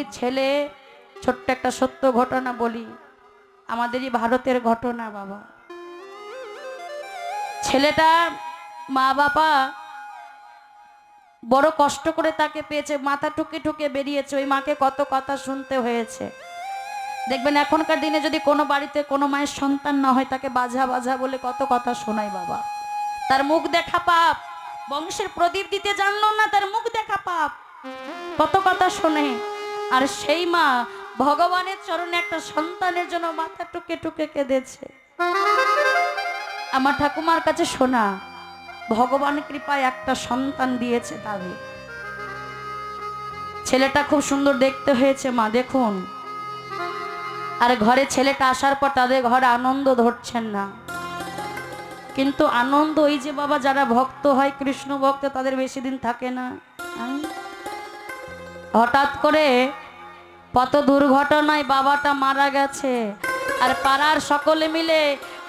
কি ছেলে। ছোট্ট একটা সত্য ঘটনা বলি, আমাদেরই ভারতের ঘটনা বাবা। ছেলেটা মা বাবা বড় কষ্ট করে তাকে পেয়েছে, মাথা ঠুকে ঠুকে বেরিয়েছে, ওই মাকে কত কথা শুনতে হয়েছে। দেখবেন এখনকার দিনে যদি কোনো বাড়িতে কোনো মায়ের সন্তান না হয়, তাকে বাঝা বাঝা বলে কত কথা শোনায় বাবা। তার মুখ দেখা পাপ, বংশের প্রদীপ দিতে জানলো না, তার মুখ দেখা পাপ, কত কথা শোনে। আর সেই মা ভগবানের চরণে একটা সন্তানের জন্য মাথা টুকে টুকে কেঁদেছে। আমার ঠাকুমার কাছে শোনা, ভগবান কৃপায় একটা সন্তান দিয়েছে তাদের। ছেলেটা খুব সুন্দর দেখতে হয়েছে মা, দেখুন। আর ঘরে ছেলেটা আসার পর তাদের ঘরে আনন্দ ধরছেন না, কিন্তু আনন্দ ওই যে বাবা যারা ভক্ত হয়, কৃষ্ণ ভক্ত, তাদের বেশি দিন থাকে না। হঠাৎ করে কত দুর্ঘটনায় বাবাটা মারা গেছে, আর পাড়ার সকলে মিলে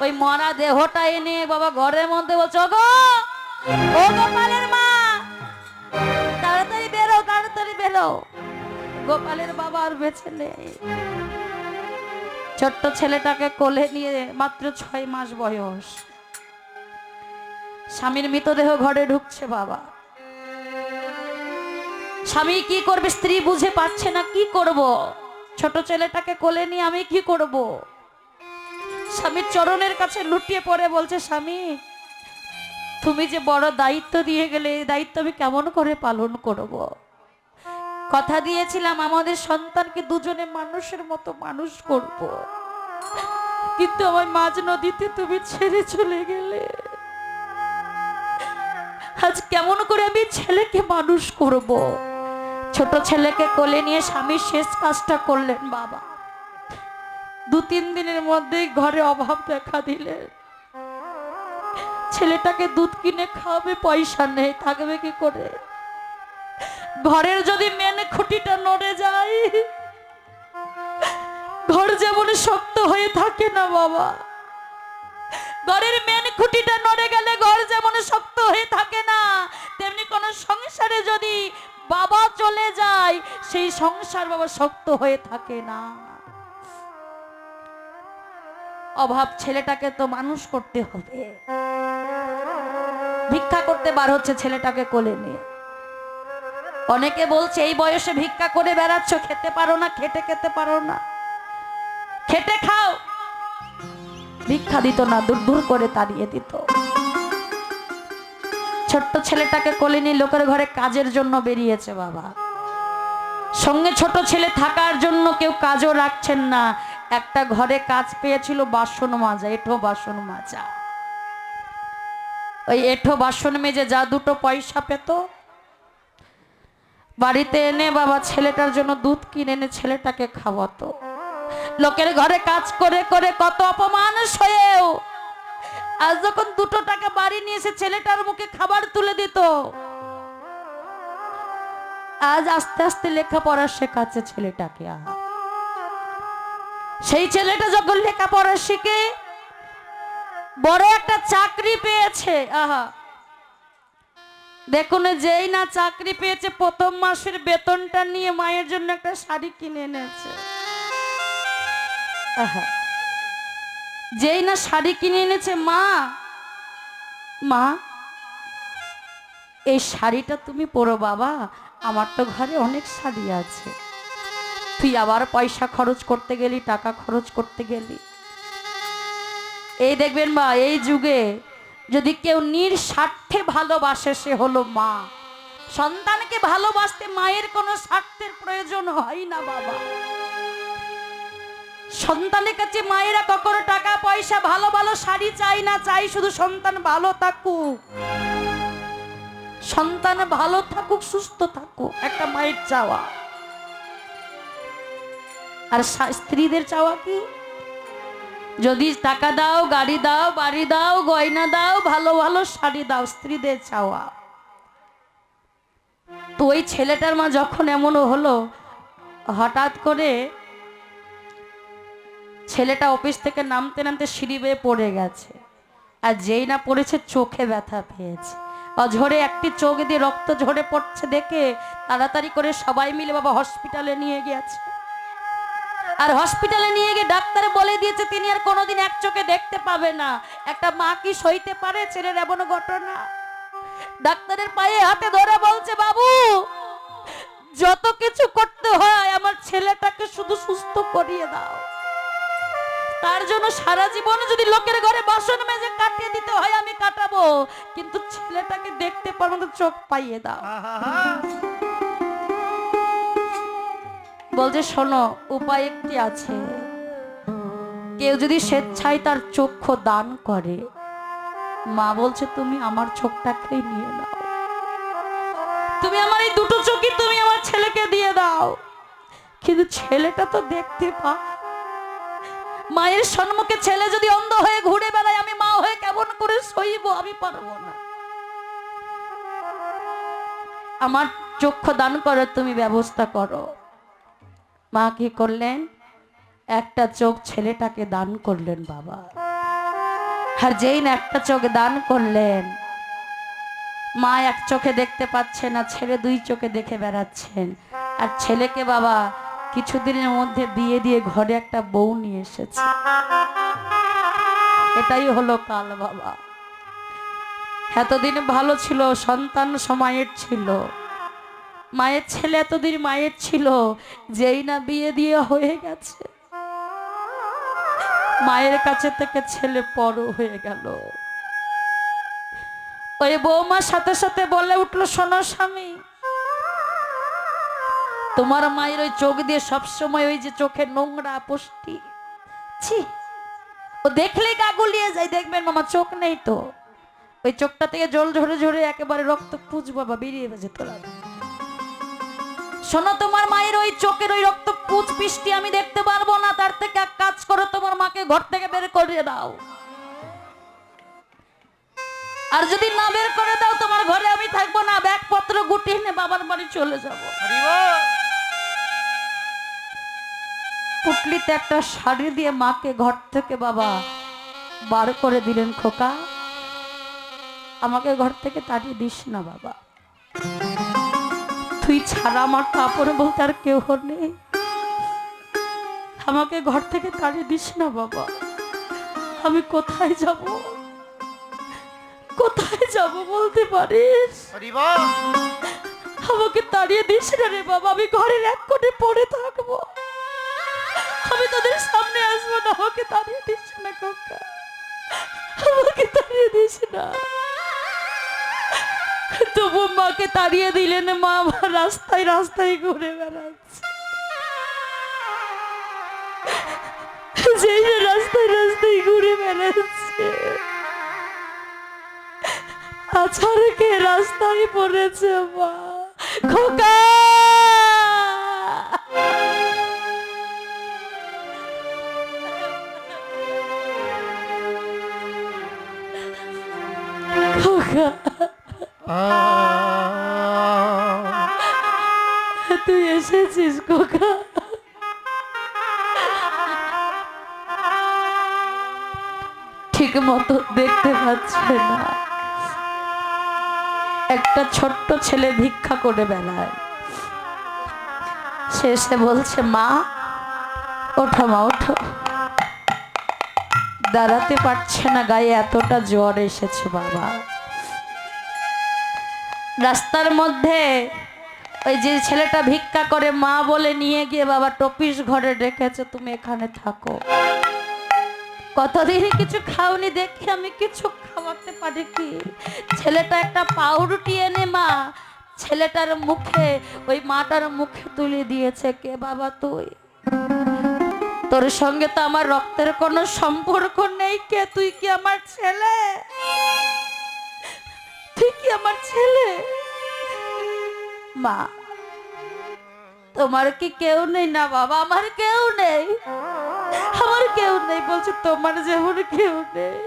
ওই মরা দেহটা এনে বাবা ঘরের মধ্যে বলছে, গো ও গোপালের মা, তাড়াতাড়ি বেরো, তাড়াতাড়ি বেরো। গোপালের বাবা আর বেঁচে নেই। ছোট্ট ছেলেটাকে কোলে নিয়ে মাত্র 6 মাস বয়স, স্বামীর মৃতদেহ ঘরে ঢুকছে বাবা। স্বামী কি করবে, স্ত্রী বুঝে পাচ্ছে না কি করব, ছোট ছেলেটাকে কোলে নিয়ে আমি কি করব। স্বামীর চরণের কাছে লুটিয়ে পড়ে বলছে, স্বামী তুমি যে বড় দায়িত্ব দিয়ে গেলে, এই দায়িত্ব আমি কেমন করে পালন করব। কথা দিয়েছিলাম আমাদের সন্তানকে দুজনে মানুষের মতো মানুষ করব, কিন্তু আমার মাঝ নদীতে তুমি ছেড়ে চলে গেলে। আজ কেমন করে আমি ছেলেকে মানুষ করব। ছোট ছেলেকে কোলে নিয়ে স্বামী শেষ কাজটা করলেন বাবা। 2-3 দিনের মধ্যেই ঘরে অভাব দেখা দিলেন। ছেলেটাকে দুধ কিনে খাওয়াবে, পয়সা নেই, থাকবে কি করে। ঘরের যদি মেন খুঁটিটা নড়ে যায়, ঘর যেমন শক্ত হয়ে থাকে না বাবা, ঘরের মেন খুঁটিটা নড়ে গেলে ঘর যেমন শক্ত হয়ে থাকে না, তেমনি কোন সংসারে যদি বাবা চলে যায়, সেই সংসার বাবা শক্ত হয়ে থাকে না। অভাব ছেলেটাকে তো মানুষ করতে হবে। ভিক্ষা করতে বার হচ্ছে ছেলেটাকে কোলে নিয়ে। অনেকে বলছে এই বয়সে ভিক্ষা করে বেড়াচ্ছ, খেতে পারো না, খেটে খেতে পারো না, খেটে খাও। ভিক্ষা দিত না, দূর দূর করে তাড়িয়ে দিত। ছোট্ট ছেলেটাকে কোলে নিয়ে লোকের ঘরে কাজের জন্য বেরিয়েছে বাবা। সঙ্গে ছোট ছেলে থাকার জন্য কেউ কাজও রাখছেন না। একটা ঘরে কাজ পেয়েছিল বাসন মাজা, এঁঠো বাসন মাজা। ওই এঁঠো বাসন মেজে যা 2 পয়সা পেত, বাড়িতে এনে বাবা ছেলেটার জন্য দুধ কিনে এনে ছেলেটাকে খাওয়াতো। লোকের ঘরে কাজ করে করে কত অপমান সয়েও আজ যখন 2 টাকা বাড়ি নিয়ে এসে ছেলেটার মুখে খাবার তুলে দিত, আজ আস্তে আস্তে লেখাপড়া শেখাচ্ছে ছেলেটাকে। সেই ছেলেটা যখন লেখাপড়া শিখে বড় একটা চাকরি পেয়েছে, আহা দেখুন, যেই না চাকরি পেয়েছে, প্রথম মাসের বেতনটা নিয়ে মায়ের জন্য একটা শাড়ি কিনে এনেছে। আহা, যেই না শাড়ি কিনে এনেছে, মা মা এই শাড়িটা তুমি পরো বাবা, আমার তো ঘরে অনেক শাড়ি আছে, তুই আবার পয়সা খরচ করতে গেলি, টাকা খরচ করতে গেলি। এই দেখবেন মা, এই যুগে যদি কেউ নিঃস্বার্থে ভালোবাসে, সে হলো মা। সন্তানকে ভালোবাসতে মায়ের কোনো স্বার্থের প্রয়োজন হয় না বাবা। সন্তানের কাছে মায়েরা কখনো টাকা পয়সা, ভালো ভালো শাড়ি চাই না, চাই শুধু সন্তান ভালো থাকুক, সন্তান ভালো থাকুক, সুস্থ থাকুক, একটা মায়ের চাওয়া। আর স্ত্রীদের চাওয়া কি? যদি টাকা দাও, গাড়ি দাও, বাড়ি দাও, গয়না দাও, ভালো ভালো শাড়ি দাও, স্ত্রীদের চাওয়া। তো ওই ছেলেটার মা যখন এমন হলো, হঠাৎ করে ছেলেটা অফিস থেকে নামতে নামতে সিঁড়ি বেয়ে পড়ে গেছে, আর যেই না পড়েছে চোখে ব্যথা পেয়েছে। অঝরে একটি চোখ দিয়ে রক্ত ঝরে পড়ছে দেখে তাড়াতাড়ি করে সবাই মিলে বাবা হসপিটালে নিয়ে গিয়েছে। আর হসপিটালে নিয়ে গিয়ে ডাক্তার বলে দিয়েছে তিনি আর কোনোদিন এক চোখে দেখতে পাবে না। একটা মা কি সইতে পারে ছেলের এমন ঘটনা? ডাক্তারের পায়ে হাতে ধরে বলছে, বাবু যত কিছু করতে হয় আমার ছেলেটাকে শুধু সুস্থ করিয়ে দাও। তার জন্য সারা জীবন যদি লোকের ঘরে বাসন মেজে কাটিয়ে দিতে হয় আমি কাটাবো, কিন্তু ছেলেটাকে দেখতে পারবো না, চোখ পাইয়ে দাও। বলছে শোনো, উপায় একটি আছে, কেউ যদি স্বেচ্ছায় তার চক্ষু দান করে। মা বলছে তুমি আমার চোখটাকেই নিয়ে নাও, তুমি আমার এই দুটো চোখই তুমি আমার ছেলেকে দিয়ে দাও। কিন্তু ছেলেটা তো দেখতে পা, মায়ের সম্মুখে ছেলে যদি অন্ধ হয়ে ঘুরে বেড়ায় আমি মা হয়ে কেমন করে সইব? আমি পারবো না, আমার চক্ষু দান করার তুমি ব্যবস্থা করো। মা কি করলেন? একটা চোখ ছেলেটাকে দান করলেন বাবা। আর যেই না একটা চোখ দান করলেন, মা এক চোখে দেখতে পাচ্ছে না, ছেলে দুই চোখে দেখে বেড়াচ্ছেন। আর ছেলেকে বাবা কিছুদিনের মধ্যে বিয়ে দিয়ে ঘরে একটা বউ নিয়ে এসেছে। এটাই হলো কাল বাবা। এতদিন ভালো ছিল, সন্তান সময়ের ছিল, মায়ের ছেলে এতদিন মায়ের ছিল, যেই না বিয়ে দিয়ে হয়ে গেছে মায়ের কাছে থেকে ছেলে পর হয়ে গেল। ওই বৌমার সাথে সাথে বলে উঠলো, শোনো স্বামী, তোমার মায়ের ওই চোখ দিয়ে সবসময় ওই যে চোখে নোংরা পুষ্টি, ছি, ও দেখলেই গা গুলিয়ে যায়। দেখবেন মামা চোখ নেই তো, ওই চোখটা থেকে জল ঝরে ঝরে একেবারে রক্ত পুজ বাবা বেরিয়ে যেত। শোনো, তোমার মায়ের ওই চোখের ওই রক্ত পুজ পিষ্টি আমি দেখতে পারবো না, তার থেকে এক কাজ করো, তোমার মাকে ঘর থেকে বের করে দাও। আর যদি না বের করে দাও তোমার ঘরে আমি থাকবো না, ব্যাগপত্র গুটিয়ে নিয়ে বাবার বাড়ি চলে যাবো। পুটলিতে একটা শাড়ি দিয়ে মাকে ঘর থেকে বাবা বার করে দিলেন। খোকা, আমাকে ঘর থেকে তাড়িয়ে দিস না বাবা, তুই ছাড়া আমার কাপড় বলতে আর কেউ নেই, আমাকে ঘর থেকে তাড়িয়ে দিস না বাবা। আমি কোথায় যাব, কোথায় যাব বলতে পারিস? আমাকে তাড়িয়ে দিস না রে বাবা, আমি ঘরের এক কোণে পড়ে থাকবো, আমি তোদের সামনে আসবো না। আমাকে তাড়িয়ে দিস না খোকা, আমাকে তাড়িয়ে দিস না। তবু মাকে তাড়িয়ে দিলেন, মা আমার রাস্তায় রাস্তায় ঘুরে বেড়াচ্ছে, যেই রাস্তায় রাস্তায় ঘুরে বেড়াচ্ছে আছাড় খেয়ে রাস্তায় পড়েছে মা। খোকা, খোকা, তুই এসেছিস খোকা? ঠিক মতো দেখতে পাচ্ছে না, একটা ছোট্ট ছেলে ভিক্ষা করে বেড়ায়, সে এসে বলছে, মা ওঠো, মা ওঠো। দাঁড়াতে পারছে না, গায়ে এতটা জ্বর এসেছে বাবা। রাস্তার মধ্যে ওই যে ছেলেটা ভিক্ষা করে মা বলে নিয়ে গিয়ে বাবা টপিস ঘরে রেখেছে, তুমি এখানে থাকো। কতদিন কিছু খাওনি দেখি আমি কিছু খাওয়াতে পারি কি? ছেলেটা একটা পাউরুটি এনে মা ছেলেটার মুখে, ওই মাটার মুখে তুলে দিয়েছে। কে বাবা তুই? তোর সঙ্গে তো আমার রক্তের কোনো সম্পর্ক নেই, কে তুই? কি আমার ছেলে? তুই কি আমার ছেলে? মা তোমার কি কেউ নেই? না বাবা, আমার কেউ নেই, আমার কেউ নেই। বলছে তোমার যেমন কেউ নেই,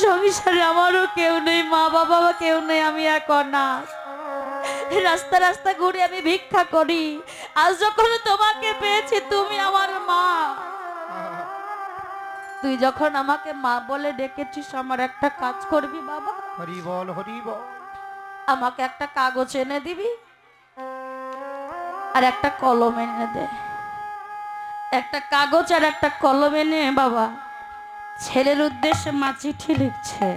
সংসারে আমারও কেউ নেই, মা বাবা কেউ নেই, আমি এক অনাথ। রাস্তা রাস্তা ঘুরে আমি ভিক্ষা করি, আজ যখন তোমাকে পেয়েছি তুমি আমার মা। তুই যখন আমাকে মা বলে ডেকেছিস, আমার একটা কাজ করবি বাবা। হরি বল হরি বল। আমাকে একটা কাগজ এনে দিবি আর একটা কলম এনে দে। একটা কাগজ আর একটা কলম এনে বাবা, ছেলের উদ্দেশ্যে মা চিঠি লিখছে।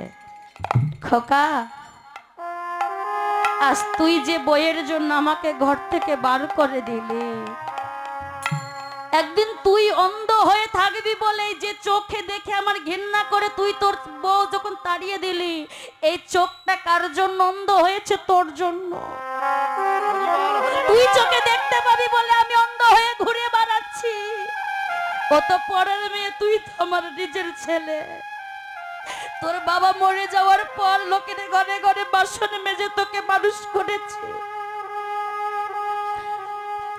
খোকা, আজ তুই যে বইয়ের জন্য আমাকে ঘর থেকে বার করে দিলি, একদিন তুই অন্ধ হয়ে থাকবি বলে যে চোখে দেখে আমার ঘৃণা করে তুই তোর বউ যখন তাড়িয়ে দিলি, এই চোখটা কার জন্য অন্ধ হয়েছে? তোর জন্য। তুই চোখে দেখতে পাবি বলে আমি অন্ধ হয়ে ঘুরে বেড়াচ্ছি। কত পরের মেয়ে, তুই তো আমার নিজের ছেলে। তোর বাবা মরে যাওয়ার পর লোকের ঘরে ঘরে বাসন মেজে তোকে মানুষ করেছে।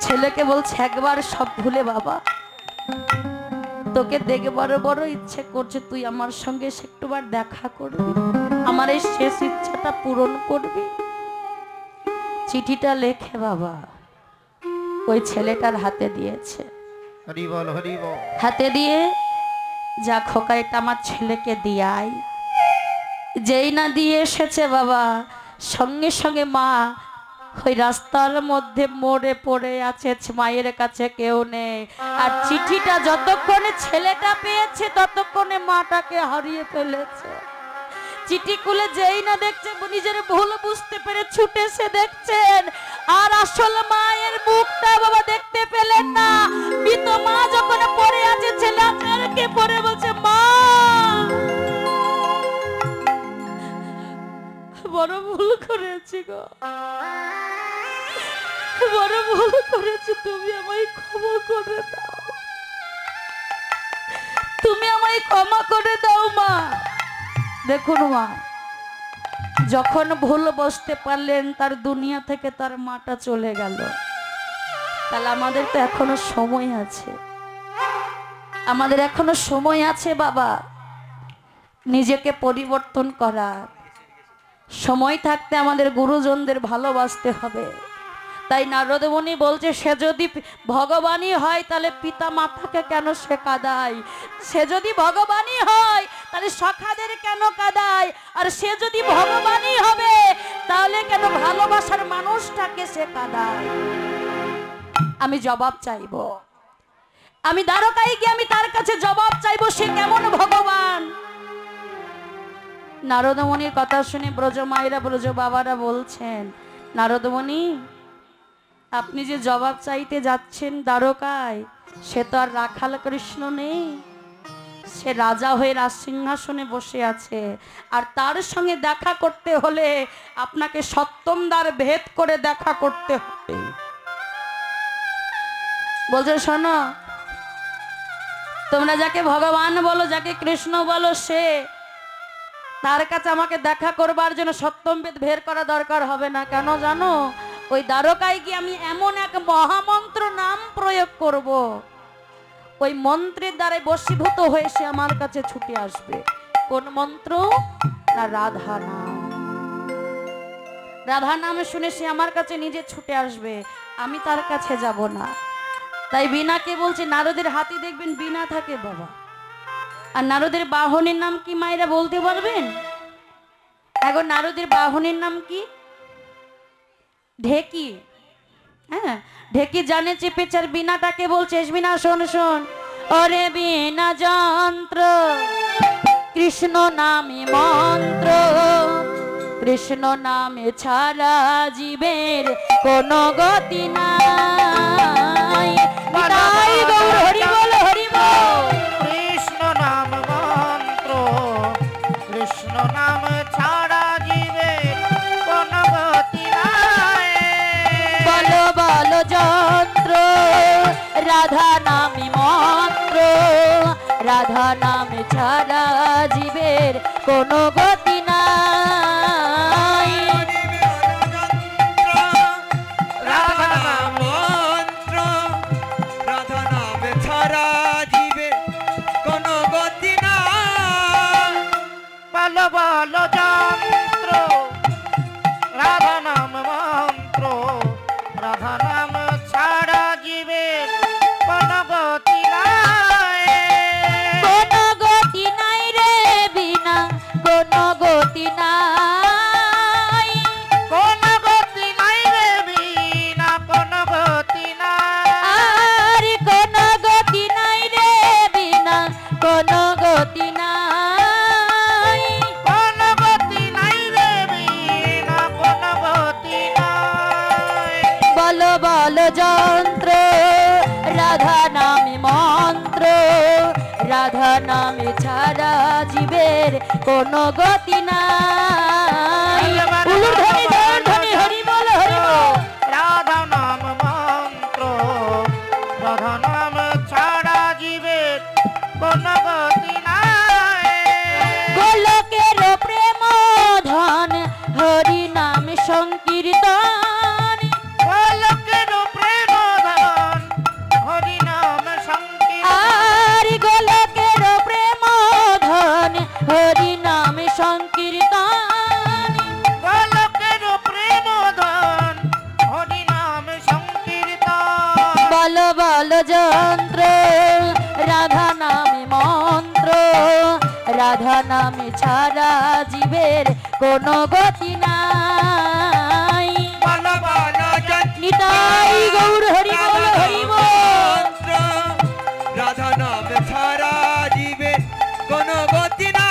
ছেলেকে বলছে একবার সব ভুলে বাবা, তোকে দেখে বড় বড় ইচ্ছে করছে, তুই আমার সঙ্গে একটুবার দেখা করবি, আমার এই শেষ ইচ্ছাটা পূরণ করবি। চিঠিটা লেখে বাবা ওই ছেলেটার হাতে দিয়েছে। হরি বল হরি বল। হাতে দিয়ে, যা খোকা এটা আমার ছেলেকে দিয়াই। যেই না দিয়ে এসেছে বাবা, সঙ্গে সঙ্গে মা ওই রাস্তার মধ্যে মরে পড়ে আছে, মায়ের কাছে কেউ নেই। আর চিঠিটা যতক্ষণে ছেলেটা পেয়েছে ততক্ষণে মাটাকে হারিয়ে ফেলেছে। চিঠি খুলে যেই না দেখছে, নিজের ভুল বুঝতে পেরে ছুটেছে দেখছেন, আর আসল মায়ের মুখটা বাবা দেখতে পেলেন না। মৃত মা যখন পড়ে আছে, ছেলে আচারকে পড়ে বলছে মা, বড় ভুল করেছি গো, বড় ভুল করেছি, তুমি আমায় ক্ষমা করে দাও, তুমি আমায় ক্ষমা করে দাও মা। দেখুন মা যখন ভুল বুঝতে পারলেন, তার দুনিয়া থেকে তার মাটা চলে গেল। তাহলে আমাদের তো এখনো সময় আছে, আমাদের এখনো সময় আছে বাবা নিজেকে পরিবর্তন করার। সময় থাকতে আমাদের গুরুজনদের ভালোবাসতে হবে। তাই নারদ মুনি বলছে, সে যদি ভগবানই হয় তাহলে পিতা মাতাকে কেন সে কাঁদায়? সে যদি ভগবানই হয় তাহলে সখাদের কেন কাঁদায়? আর সে যদি ভগবানই হবে তাহলে কেন ভালোবাসার মানুষটাকে সে কাঁদায়? আমি জবাব চাইব, আমি দ্বারকায় গিয়ে আমি তার কাছে জবাব চাইব, সে কেমন ভগবান। নারদ মুনির কথা শুনে ব্রজ মায়েরা ব্রজ বাবারা বলছেন, নারদ মুনি আপনি যে জবাব চাইতে যাচ্ছেন দ্বারকায়, সে তো আর রাখাল কৃষ্ণ নেই, সে রাজা হয়ে রাজসিংহাসনে বসে আছে। আর তার সঙ্গে দেখা করতে হলে আপনাকে সপ্তম দ্বার ভেদ করে দেখা করতে হবে। বলছে শোনো, তোমরা যাকে ভগবান বলো, যাকে কৃষ্ণ বলো, সে তার কাছে আমাকে দেখা করবার জন্য সপ্তম বেদ বের করা দরকার হবে না। কেন জানো? ওই দ্বারকায় গিয়ে আমি এমন এক মহামন্ত্র নাম প্রয়োগ করব, ওই মন্ত্রের দ্বারাই বশীভূত হয়ে সে আমার কাছে ছুটে আসবে। কোন মন্ত্র? না রাধা নাম। রাধা নাম শুনে সে আমার কাছে নিজে ছুটে আসবে, আমি তার কাছে যাব না। তাই বীণাকে বলছে, নারদের হাতি দেখবেন বীণা থাকে বাবা। আর নারদের বাহনের নাম কি মায়েরা বলতে পারবেন? এখন নারদের বাহনের নাম কি? ঢেকি। হ্যাঁ, ঢেকি জানে চেপেছে। আর বীণাটাকে বলছে, বীণা শোন শোন, ওরে বীণা যন্ত্র কৃষ্ণ নামে মন্ত্র, কৃষ্ণ নামে ছাড়া জীবের কোনো গতি নাই। তাই গৌর হরি বল হরি বল। কৃষ্ণ নাম মন্ত্র, কৃষ্ণ নাম ছাড়া জীবের কোনো গতি নাই। বলো বলো যন্ত্র রাধা নামে মন্ত্র, রাধা নামে ছাড়া জীবের কোনো গতি নাই। রাধা নাম মন্ত্র, রাধা নাম ছাড়া জীবের কোনো গতি নাই। বলো বলো যন্ত্র রাধা নাম মন্ত্র, রাধা নাম ছাড়া জীবের কোনো গতি নাই। কোনো রাধা নামে ছাড়া জীবের কোনো গতি নাই। উলুর ধ্বনি জয়ের ধ্বনি হরি বল হরি বল। রাধা নাম মন্ত্র রাধা নাম ছাড়া জীবের কোন গতি নাই। গোলকের প্রেম ধন হরি নাম সংকীর্তন। গোলকের প্রেম ধন হরি নাম সংকীর্তন। আর গোলকের প্রেম ধন হরি নাম সংকীর্তন। গোলকের প্রেম ধন হরি নাম সংকীর্তন। বল বল যন্ত্র রাধা নামে মন্ত্র রাধা নামে ছাড়া জীবের কোনো গতি নাই। বল বল নিতাই গৌর হরি বল হরি বল। যন্ত্র রাধা নাম ছাড়া জীবে কোনো গতি না।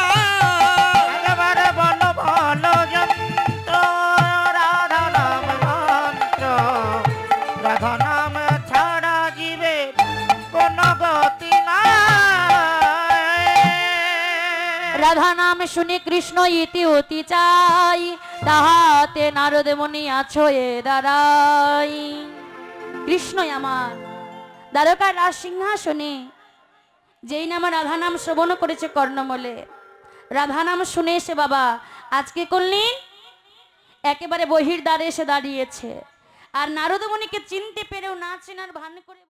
একবারে বল বল যন্ত্র রাধা নাম মন্ত্র রাধা নাম ছাড়া জীবে কোন গতি নাই। রাধা নাম শুনে কৃষ্ণ ইতি অতি চাই তাহাতে নারদ মুনি আছো এ দাঁড়াই। কৃষ্ণই আমার দ্বারকার রাজ সিংহাসনে যেই নাম রাধা নাম শ্রবণ করেছে কর্ণমলে, রাধা নাম শুনে এসে বাবা আজকে করলেন একেবারে বহির দ্বারে এসে দাঁড়িয়েছে। আর নারদ মুনিকে চিনতে পেরেও না চেনার ভান করে